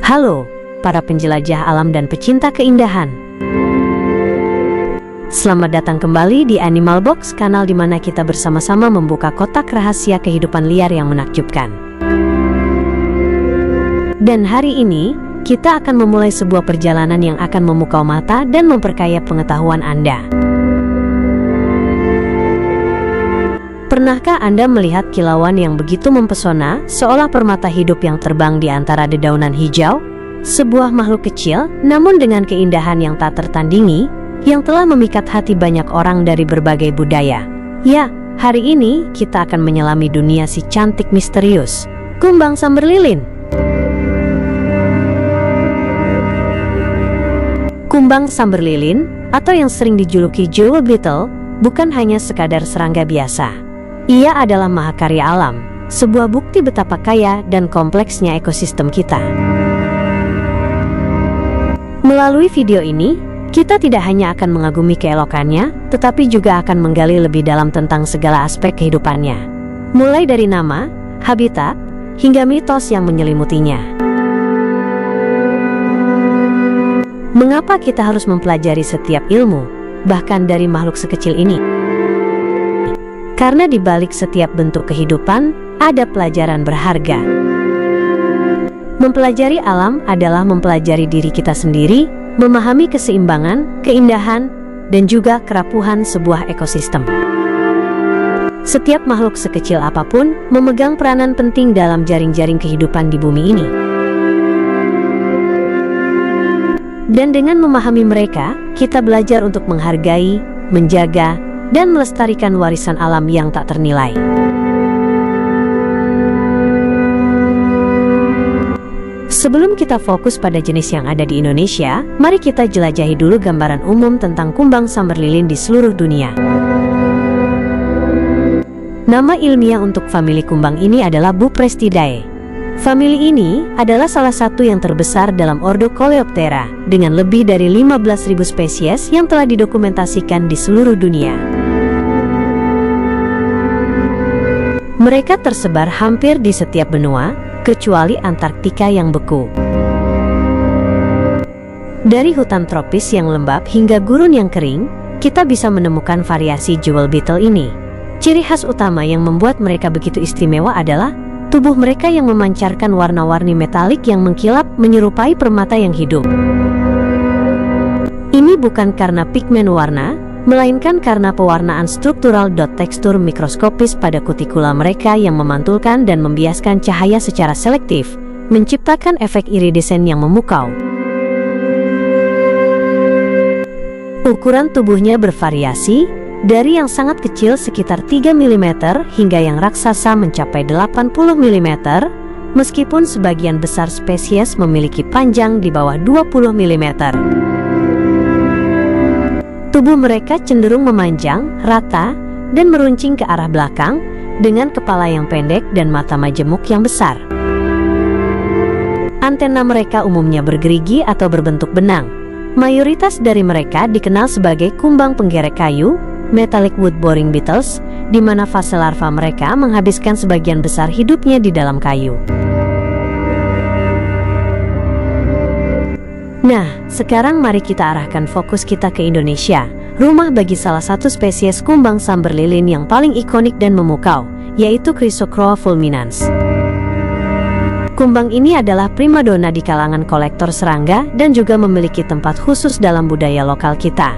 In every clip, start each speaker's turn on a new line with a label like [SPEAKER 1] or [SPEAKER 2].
[SPEAKER 1] Halo, para penjelajah alam dan pecinta keindahan. Selamat datang kembali di Animal Box, kanal di mana kita bersama-sama membuka kotak rahasia kehidupan liar yang menakjubkan. Dan hari ini, kita akan memulai sebuah perjalanan yang akan memukau mata dan memperkaya pengetahuan Anda. Pernahkah Anda melihat kilauan yang begitu mempesona, seolah permata hidup yang terbang di antara dedaunan hijau? Sebuah makhluk kecil, namun dengan keindahan yang tak tertandingi, yang telah memikat hati banyak orang dari berbagai budaya. Ya, hari ini kita akan menyelami dunia si cantik misterius, kumbang samberlilin. Kumbang samberlilin, atau yang sering dijuluki jewel beetle, bukan hanya sekadar serangga biasa. Ia adalah mahakarya alam, sebuah bukti betapa kaya dan kompleksnya ekosistem kita. Melalui video ini, kita tidak hanya akan mengagumi keelokannya, tetapi juga akan menggali lebih dalam tentang segala aspek kehidupannya. Mulai dari nama, habitat, hingga mitos yang menyelimutinya. Mengapa kita harus mempelajari setiap ilmu, bahkan dari makhluk sekecil ini? Karena di balik setiap bentuk kehidupan, ada pelajaran berharga. Mempelajari alam adalah mempelajari diri kita sendiri, memahami keseimbangan, keindahan, dan juga kerapuhan sebuah ekosistem. Setiap makhluk sekecil apapun memegang peranan penting dalam jaring-jaring kehidupan di bumi ini. Dan dengan memahami mereka, kita belajar untuk menghargai, menjaga, dan melestarikan warisan alam yang tak ternilai. Sebelum kita fokus pada jenis yang ada di Indonesia, mari kita jelajahi dulu gambaran umum tentang kumbang samberlilin di seluruh dunia. Nama ilmiah untuk famili kumbang ini adalah Buprestidae. Famili ini adalah salah satu yang terbesar dalam ordo Coleoptera, dengan lebih dari 15.000 spesies yang telah didokumentasikan di seluruh dunia. Mereka tersebar hampir di setiap benua, kecuali Antartika yang beku. Dari hutan tropis yang lembab hingga gurun yang kering, kita bisa menemukan variasi jewel beetle ini. Ciri khas utama yang membuat mereka begitu istimewa adalah tubuh mereka yang memancarkan warna-warni metalik yang mengkilap menyerupai permata yang hidup. Ini bukan karena pigmen warna, melainkan karena pewarnaan struktural tekstur mikroskopis pada kutikula mereka yang memantulkan dan membiaskan cahaya secara selektif, menciptakan efek iridesen yang memukau. Ukuran tubuhnya bervariasi, dari yang sangat kecil sekitar 3 mm hingga yang raksasa mencapai 80 mm, meskipun sebagian besar spesies memiliki panjang di bawah 20 mm. Tubuh mereka cenderung memanjang, rata, dan meruncing ke arah belakang, dengan kepala yang pendek dan mata majemuk yang besar. Antena mereka umumnya bergerigi atau berbentuk benang. Mayoritas dari mereka dikenal sebagai kumbang penggerek kayu, metallic wood boring beetles, di mana fase larva mereka menghabiskan sebagian besar hidupnya di dalam kayu. Nah, sekarang mari kita arahkan fokus kita ke Indonesia, rumah bagi salah satu spesies kumbang samberlilin yang paling ikonik dan memukau, yaitu Chrysocroa fulminans. Kumbang ini adalah primadona di kalangan kolektor serangga dan juga memiliki tempat khusus dalam budaya lokal kita.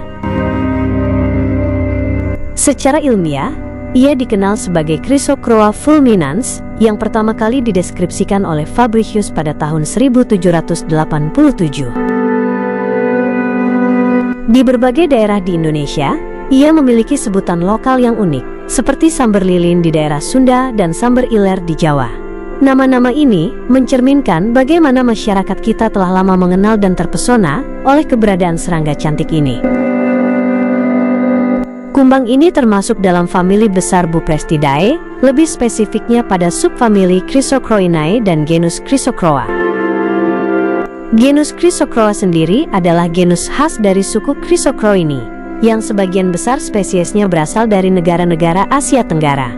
[SPEAKER 1] Secara ilmiah, ia dikenal sebagai Chrysocroa fulminans, yang pertama kali dideskripsikan oleh Fabricius pada tahun 1787. Di berbagai daerah di Indonesia, ia memiliki sebutan lokal yang unik, seperti samberlilin di daerah Sunda dan samber iler di Jawa. Nama-nama ini mencerminkan bagaimana masyarakat kita telah lama mengenal dan terpesona oleh keberadaan serangga cantik ini. Kumbang ini termasuk dalam famili besar Buprestidae, lebih spesifiknya pada subfamili Chrysocroinae dan genus Chrysocroa. Genus Chrysocroa sendiri adalah genus khas dari suku Chrysocroini, yang sebagian besar spesiesnya berasal dari negara-negara Asia Tenggara.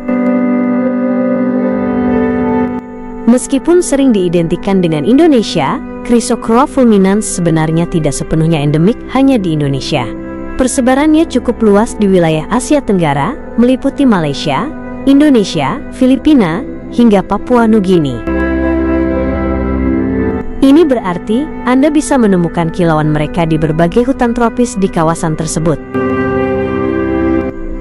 [SPEAKER 1] Meskipun sering diidentikan dengan Indonesia, Chrysochloa fulminans sebenarnya tidak sepenuhnya endemik hanya di Indonesia. Persebarannya cukup luas di wilayah Asia Tenggara, meliputi Malaysia, Indonesia, Filipina, hingga Papua Nugini. Ini berarti Anda bisa menemukan kilauan mereka di berbagai hutan tropis di kawasan tersebut.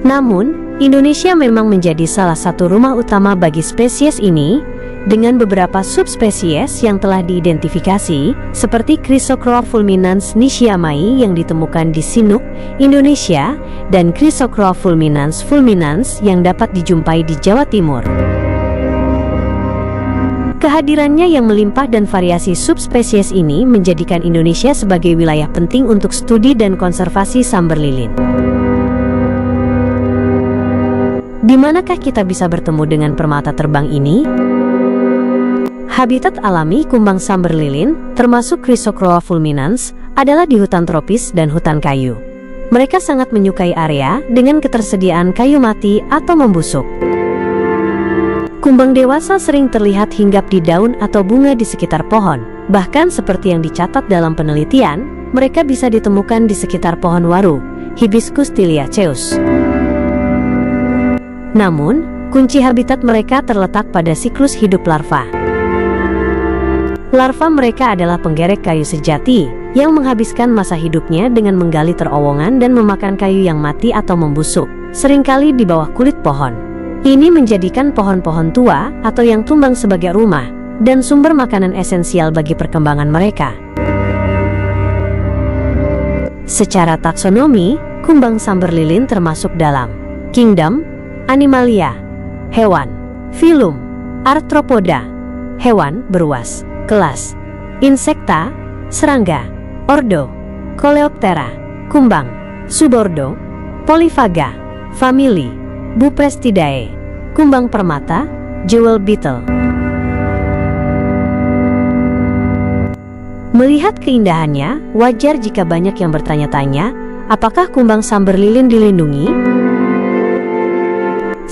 [SPEAKER 1] Namun, Indonesia memang menjadi salah satu rumah utama bagi spesies ini, dengan beberapa subspesies yang telah diidentifikasi, seperti Chrysochloa fulminans nishiamai yang ditemukan di Sinuk, Indonesia, dan Chrysochloa fulminans yang dapat dijumpai di Jawa Timur. Kehadirannya yang melimpah dan variasi subspesies ini menjadikan Indonesia sebagai wilayah penting untuk studi dan konservasi samber lilin. Di manakah kita bisa bertemu dengan permata terbang ini? Habitat alami kumbang samber lilin, termasuk Chrysochloa fulminans, adalah di hutan tropis dan hutan kayu. Mereka sangat menyukai area dengan ketersediaan kayu mati atau membusuk. Kumbang dewasa sering terlihat hinggap di daun atau bunga di sekitar pohon. Bahkan seperti yang dicatat dalam penelitian, mereka bisa ditemukan di sekitar pohon waru, Hibiscus tiliaceus. Namun, kunci habitat mereka terletak pada siklus hidup larva. Larva mereka adalah penggerek kayu sejati yang menghabiskan masa hidupnya dengan menggali terowongan dan memakan kayu yang mati atau membusuk, seringkali di bawah kulit pohon. Ini menjadikan pohon-pohon tua atau yang tumbang sebagai rumah dan sumber makanan esensial bagi perkembangan mereka. Secara taksonomi, kumbang samber lilin termasuk dalam Kingdom Animalia, hewan, Phylum Arthropoda, hewan beruas, kelas Insecta, serangga, Ordo Coleoptera, kumbang, Subordo, Polyphaga, famili Buprestidae, kumbang permata, Jewel beetle. Melihat keindahannya, wajar jika banyak yang bertanya-tanya, apakah kumbang samber lilin dilindungi?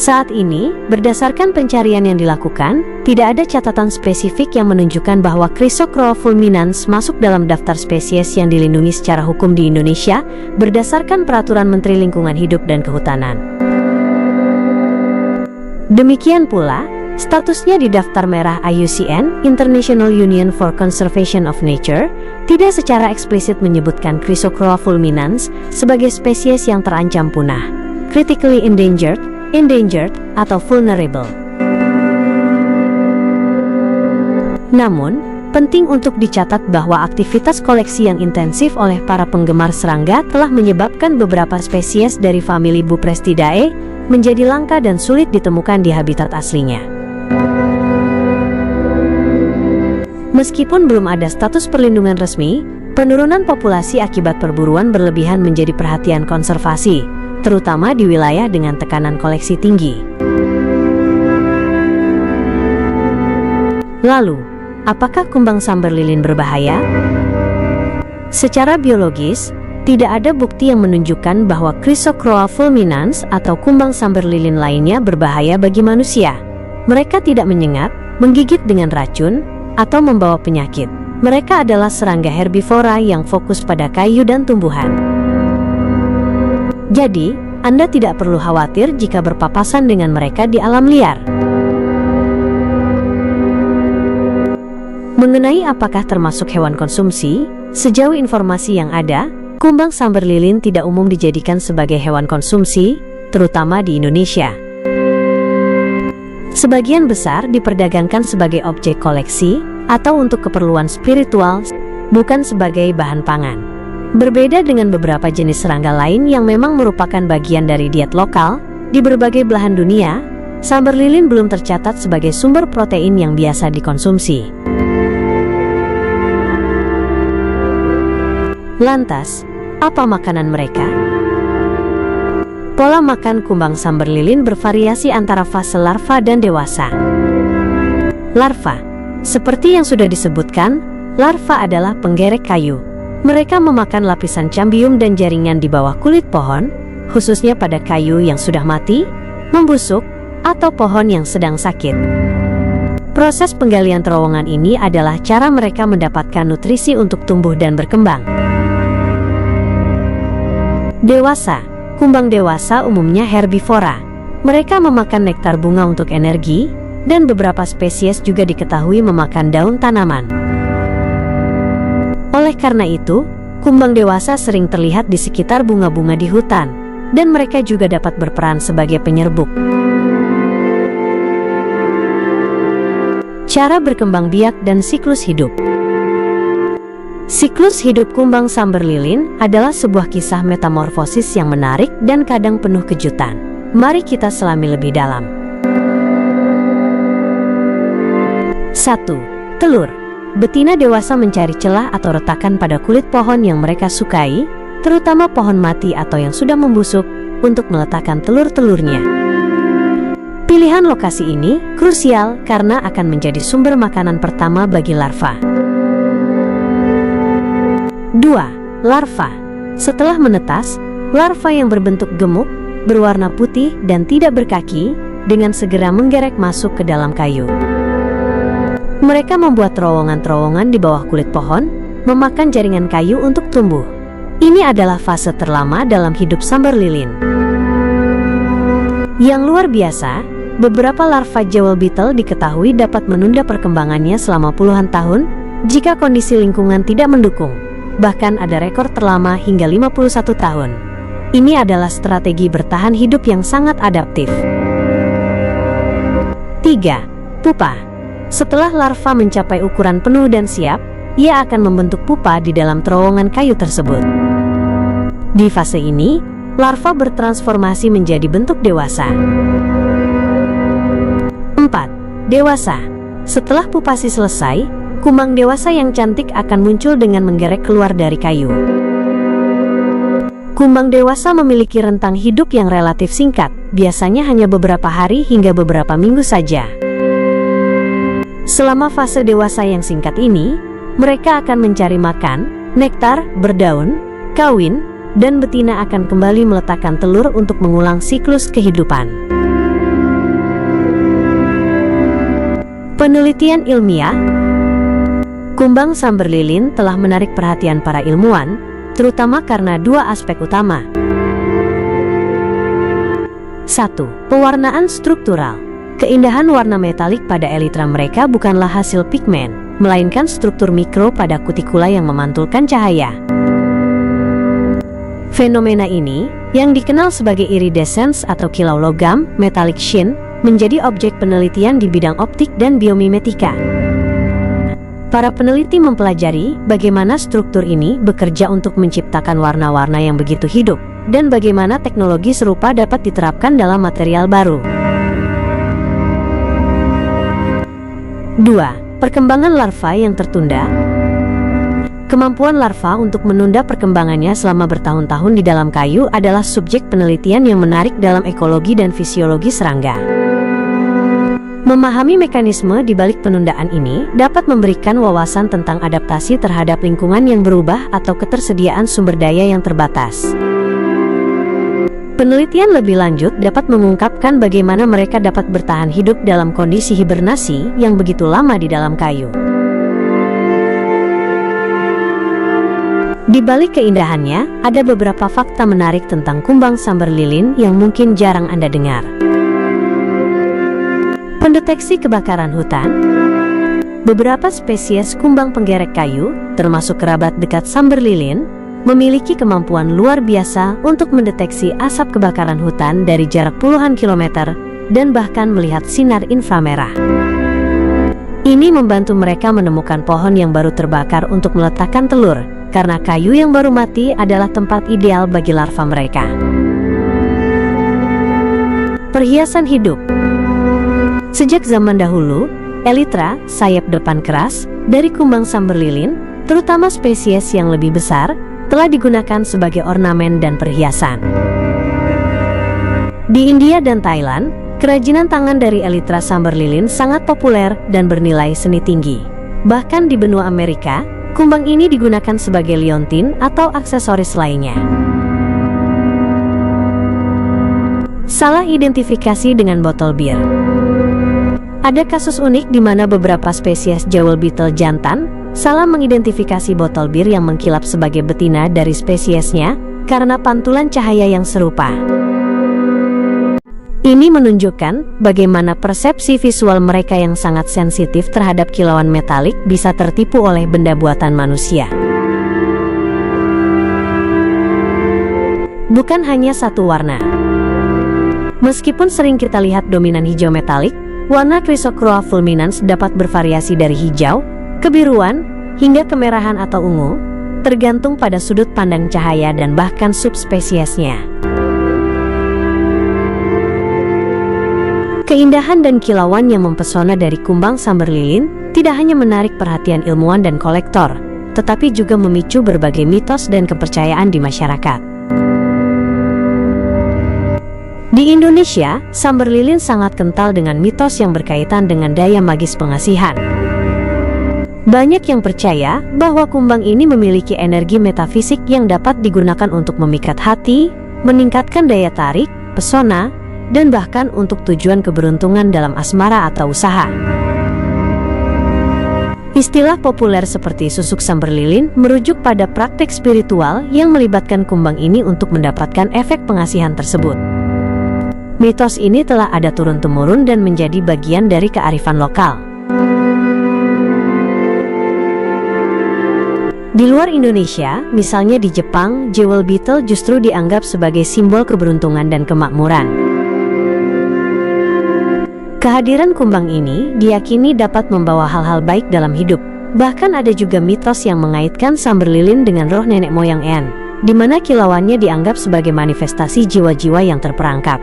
[SPEAKER 1] Saat ini, berdasarkan pencarian yang dilakukan, tidak ada catatan spesifik yang menunjukkan bahwa Chrysochloa fulminans masuk dalam daftar spesies yang dilindungi secara hukum di Indonesia berdasarkan Peraturan Menteri Lingkungan Hidup dan Kehutanan. Demikian pula, statusnya di daftar merah IUCN, International Union for Conservation of Nature, tidak secara eksplisit menyebutkan Chrysochloa fulminans sebagai spesies yang terancam punah, critically endangered, atau vulnerable. Namun, penting untuk dicatat bahwa aktivitas koleksi yang intensif oleh para penggemar serangga telah menyebabkan beberapa spesies dari famili Buprestidae menjadi langka dan sulit ditemukan di habitat aslinya. Meskipun belum ada status perlindungan resmi, penurunan populasi akibat perburuan berlebihan menjadi perhatian konservasi, terutama di wilayah dengan tekanan koleksi tinggi. Lalu, apakah kumbang samber lilin berbahaya? Secara biologis, tidak ada bukti yang menunjukkan bahwa Chrysochloa fulminans atau kumbang samber lilin lainnya berbahaya bagi manusia. Mereka tidak menyengat, menggigit dengan racun, atau membawa penyakit. Mereka adalah serangga herbivora yang fokus pada kayu dan tumbuhan. Jadi, Anda tidak perlu khawatir jika berpapasan dengan mereka di alam liar. Mengenai apakah termasuk hewan konsumsi, sejauh informasi yang ada, kumbang samber lilin tidak umum dijadikan sebagai hewan konsumsi, terutama di Indonesia. Sebagian besar diperdagangkan sebagai objek koleksi atau untuk keperluan spiritual, bukan sebagai bahan pangan. Berbeda dengan beberapa jenis serangga lain yang memang merupakan bagian dari diet lokal, di berbagai belahan dunia, samber lilin belum tercatat sebagai sumber protein yang biasa dikonsumsi. Lantas, apa makanan mereka? Pola makan kumbang samber lilin bervariasi antara fase larva dan dewasa. Larva, seperti yang sudah disebutkan, larva adalah penggerek kayu. Mereka memakan lapisan cambium dan jaringan di bawah kulit pohon, khususnya pada kayu yang sudah mati, membusuk, atau pohon yang sedang sakit. Proses penggalian terowongan ini adalah cara mereka mendapatkan nutrisi untuk tumbuh dan berkembang. Dewasa. Kumbang dewasa umumnya herbivora. Mereka memakan nektar bunga untuk energi, dan beberapa spesies juga diketahui memakan daun tanaman. Oleh karena itu, kumbang dewasa sering terlihat di sekitar bunga-bunga di hutan, dan mereka juga dapat berperan sebagai penyerbuk. Cara berkembang biak dan siklus hidup. Siklus hidup kumbang samber lilin adalah sebuah kisah metamorfosis yang menarik dan kadang penuh kejutan. Mari kita selami lebih dalam. 1. Telur. Betina dewasa mencari celah atau retakan pada kulit pohon yang mereka sukai, terutama pohon mati atau yang sudah membusuk, untuk meletakkan telur-telurnya. Pilihan lokasi ini krusial karena akan menjadi sumber makanan pertama bagi larva. 2. Larva. Setelah menetas, larva yang berbentuk gemuk, berwarna putih dan tidak berkaki, dengan segera menggerek masuk ke dalam kayu. Mereka membuat terowongan-terowongan di bawah kulit pohon, memakan jaringan kayu untuk tumbuh. Ini adalah fase terlama dalam hidup sambar lilin. Yang luar biasa, beberapa larva jewel beetle diketahui dapat menunda perkembangannya selama puluhan tahun jika kondisi lingkungan tidak mendukung. Bahkan ada rekor terlama hingga 51 tahun. Ini adalah strategi bertahan hidup yang sangat adaptif. 3. Pupa. Setelah larva mencapai ukuran penuh dan siap, ia akan membentuk pupa di dalam terowongan kayu tersebut. Di fase ini, larva bertransformasi menjadi bentuk dewasa. 4. Dewasa. Setelah pupasi selesai, kumbang dewasa yang cantik akan muncul dengan menggerek keluar dari kayu. Kumbang dewasa memiliki rentang hidup yang relatif singkat, biasanya hanya beberapa hari hingga beberapa minggu saja. Selama fase dewasa yang singkat ini, mereka akan mencari makan, nektar, berdaun, kawin, dan betina akan kembali meletakkan telur untuk mengulang siklus kehidupan. Penelitian ilmiah. Kumbang samber lilin telah menarik perhatian para ilmuwan, terutama karena dua aspek utama. 1. Pewarnaan struktural. Keindahan warna metalik pada elytra mereka bukanlah hasil pigmen, melainkan struktur mikro pada kutikula yang memantulkan cahaya. Fenomena ini, yang dikenal sebagai iridescence atau kilau logam, metallic sheen, menjadi objek penelitian di bidang optik dan biomimetika. Para peneliti mempelajari bagaimana struktur ini bekerja untuk menciptakan warna-warna yang begitu hidup, dan bagaimana teknologi serupa dapat diterapkan dalam material baru. 2. Perkembangan larva yang tertunda. Kemampuan larva untuk menunda perkembangannya selama bertahun-tahun di dalam kayu adalah subjek penelitian yang menarik dalam ekologi dan fisiologi serangga. Memahami mekanisme di balik penundaan ini dapat memberikan wawasan tentang adaptasi terhadap lingkungan yang berubah atau ketersediaan sumber daya yang terbatas. Penelitian lebih lanjut dapat mengungkapkan bagaimana mereka dapat bertahan hidup dalam kondisi hibernasi yang begitu lama di dalam kayu. Di balik keindahannya, ada beberapa fakta menarik tentang kumbang samber lilin yang mungkin jarang Anda dengar. Pendeteksi kebakaran hutan. Beberapa spesies kumbang penggerek kayu, termasuk kerabat dekat samber lilin, memiliki kemampuan luar biasa untuk mendeteksi asap kebakaran hutan dari jarak puluhan kilometer dan bahkan melihat sinar inframerah. Ini membantu mereka menemukan pohon yang baru terbakar untuk meletakkan telur, karena kayu yang baru mati adalah tempat ideal bagi larva mereka. Perhiasan hidup. Sejak zaman dahulu, elytra, sayap depan keras, dari kumbang samber lilin, terutama spesies yang lebih besar, telah digunakan sebagai ornamen dan perhiasan. Di India dan Thailand, kerajinan tangan dari elytra samber lilin sangat populer dan bernilai seni tinggi. Bahkan di benua Amerika, kumbang ini digunakan sebagai liontin atau aksesoris lainnya. Salah identifikasi dengan botol bir. Ada kasus unik di mana beberapa spesies jewel beetle jantan salah mengidentifikasi botol bir yang mengkilap sebagai betina dari spesiesnya karena pantulan cahaya yang serupa. Ini menunjukkan bagaimana persepsi visual mereka yang sangat sensitif terhadap kilauan metalik bisa tertipu oleh benda buatan manusia. Bukan hanya satu warna. Meskipun sering kita lihat dominan hijau metalik, warna Chrysochloa fulminans dapat bervariasi dari hijau, kebiruan, hingga kemerahan atau ungu, tergantung pada sudut pandang cahaya dan bahkan subspesiesnya. Keindahan dan kilauan yang mempesona dari kumbang sambar lilin tidak hanya menarik perhatian ilmuwan dan kolektor, tetapi juga memicu berbagai mitos dan kepercayaan di masyarakat. Di Indonesia, sambar lilin sangat kental dengan mitos yang berkaitan dengan daya magis pengasihan. Banyak yang percaya bahwa kumbang ini memiliki energi metafisik yang dapat digunakan untuk memikat hati, meningkatkan daya tarik, pesona, dan bahkan untuk tujuan keberuntungan dalam asmara atau usaha. Istilah populer seperti susuk sambar lilin merujuk pada praktek spiritual yang melibatkan kumbang ini untuk mendapatkan efek pengasihan tersebut. Mitos ini telah ada turun-temurun dan menjadi bagian dari kearifan lokal. Di luar Indonesia, misalnya di Jepang, jewel beetle justru dianggap sebagai simbol keberuntungan dan kemakmuran. Kehadiran kumbang ini diyakini dapat membawa hal-hal baik dalam hidup. Bahkan ada juga mitos yang mengaitkan sambar lilin dengan roh nenek moyang En, di mana kilauannya dianggap sebagai manifestasi jiwa-jiwa yang terperangkap.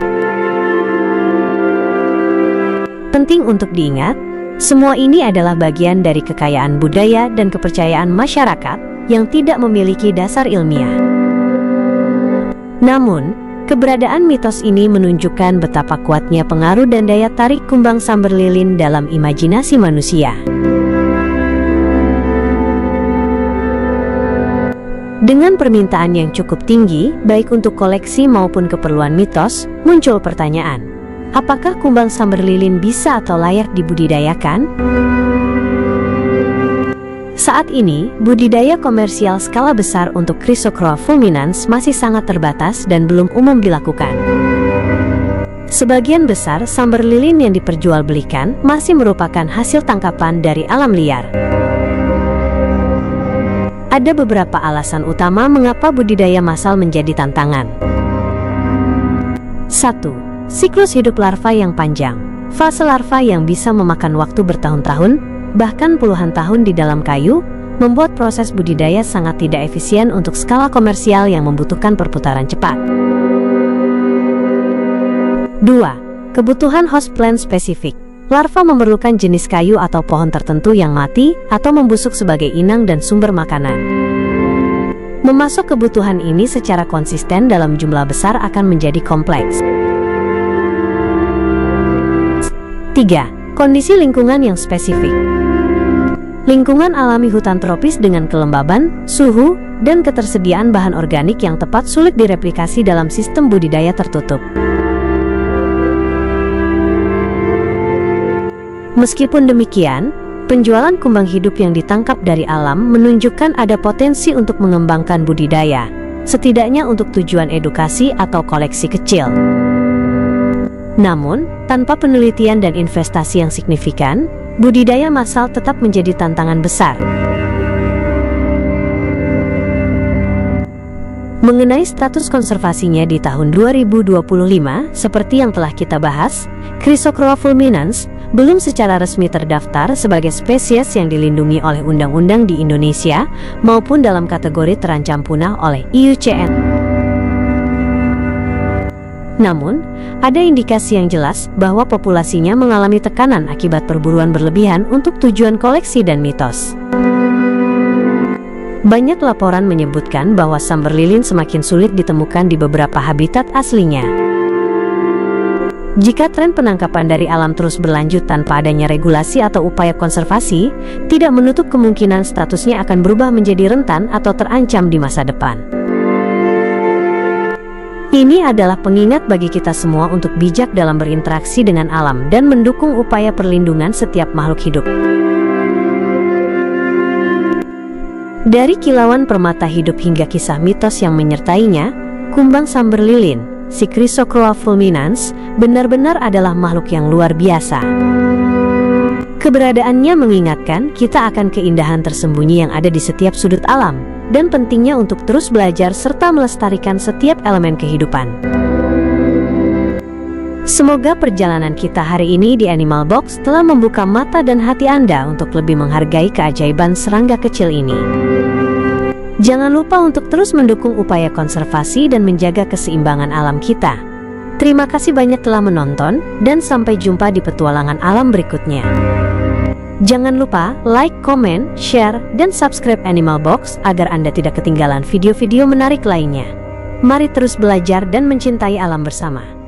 [SPEAKER 1] Penting untuk diingat, semua ini adalah bagian dari kekayaan budaya dan kepercayaan masyarakat yang tidak memiliki dasar ilmiah. Namun, keberadaan mitos ini menunjukkan betapa kuatnya pengaruh dan daya tarik kumbang sambar lilin dalam imajinasi manusia. Dengan permintaan yang cukup tinggi, baik untuk koleksi maupun keperluan mitos, muncul pertanyaan: apakah kumbang sambar lilin bisa atau layak dibudidayakan? Saat ini, budidaya komersial skala besar untuk Chrysochloa fulminans masih sangat terbatas dan belum umum dilakukan. Sebagian besar sambar lilin yang diperjualbelikan masih merupakan hasil tangkapan dari alam liar. Ada beberapa alasan utama mengapa budidaya massal menjadi tantangan. 1. Siklus hidup larva yang panjang. Fase larva yang bisa memakan waktu bertahun-tahun, bahkan puluhan tahun di dalam kayu, membuat proses budidaya sangat tidak efisien untuk skala komersial yang membutuhkan perputaran cepat. 2. Kebutuhan host plant spesifik. Larva memerlukan jenis kayu atau pohon tertentu yang mati atau membusuk sebagai inang dan sumber makanan. Memasok kebutuhan ini secara konsisten dalam jumlah besar akan menjadi kompleks. 3. Kondisi lingkungan yang spesifik. Lingkungan alami hutan tropis dengan kelembaban, suhu, dan ketersediaan bahan organik yang tepat sulit direplikasi dalam sistem budidaya tertutup. Meskipun demikian, penjualan kumbang hidup yang ditangkap dari alam menunjukkan ada potensi untuk mengembangkan budidaya, setidaknya untuk tujuan edukasi atau koleksi kecil. Namun, tanpa penelitian dan investasi yang signifikan, budidaya massal tetap menjadi tantangan besar. Mengenai status konservasinya di tahun 2025, seperti yang telah kita bahas, Chrysochloa fulminans belum secara resmi terdaftar sebagai spesies yang dilindungi oleh undang-undang di Indonesia maupun dalam kategori terancam punah oleh IUCN. Namun, ada indikasi yang jelas bahwa populasinya mengalami tekanan akibat perburuan berlebihan untuk tujuan koleksi dan mitos. Banyak laporan menyebutkan bahwa sambar lilin semakin sulit ditemukan di beberapa habitat aslinya. Jika tren penangkapan dari alam terus berlanjut tanpa adanya regulasi atau upaya konservasi, tidak menutup kemungkinan statusnya akan berubah menjadi rentan atau terancam di masa depan. Ini adalah pengingat bagi kita semua untuk bijak dalam berinteraksi dengan alam dan mendukung upaya perlindungan setiap makhluk hidup. Dari kilauan permata hidup hingga kisah mitos yang menyertainya, kumbang samber lilin, si Chrysocroa fulminans, benar-benar adalah makhluk yang luar biasa. Keberadaannya mengingatkan kita akan keindahan tersembunyi yang ada di setiap sudut alam, dan pentingnya untuk terus belajar serta melestarikan setiap elemen kehidupan. Semoga perjalanan kita hari ini di Animal Box telah membuka mata dan hati Anda untuk lebih menghargai keajaiban serangga kecil ini. Jangan lupa untuk terus mendukung upaya konservasi dan menjaga keseimbangan alam kita. Terima kasih banyak telah menonton, dan sampai jumpa di petualangan alam berikutnya. Jangan lupa like, komen, share, dan subscribe Animal Box agar Anda tidak ketinggalan video-video menarik lainnya. Mari terus belajar dan mencintai alam bersama.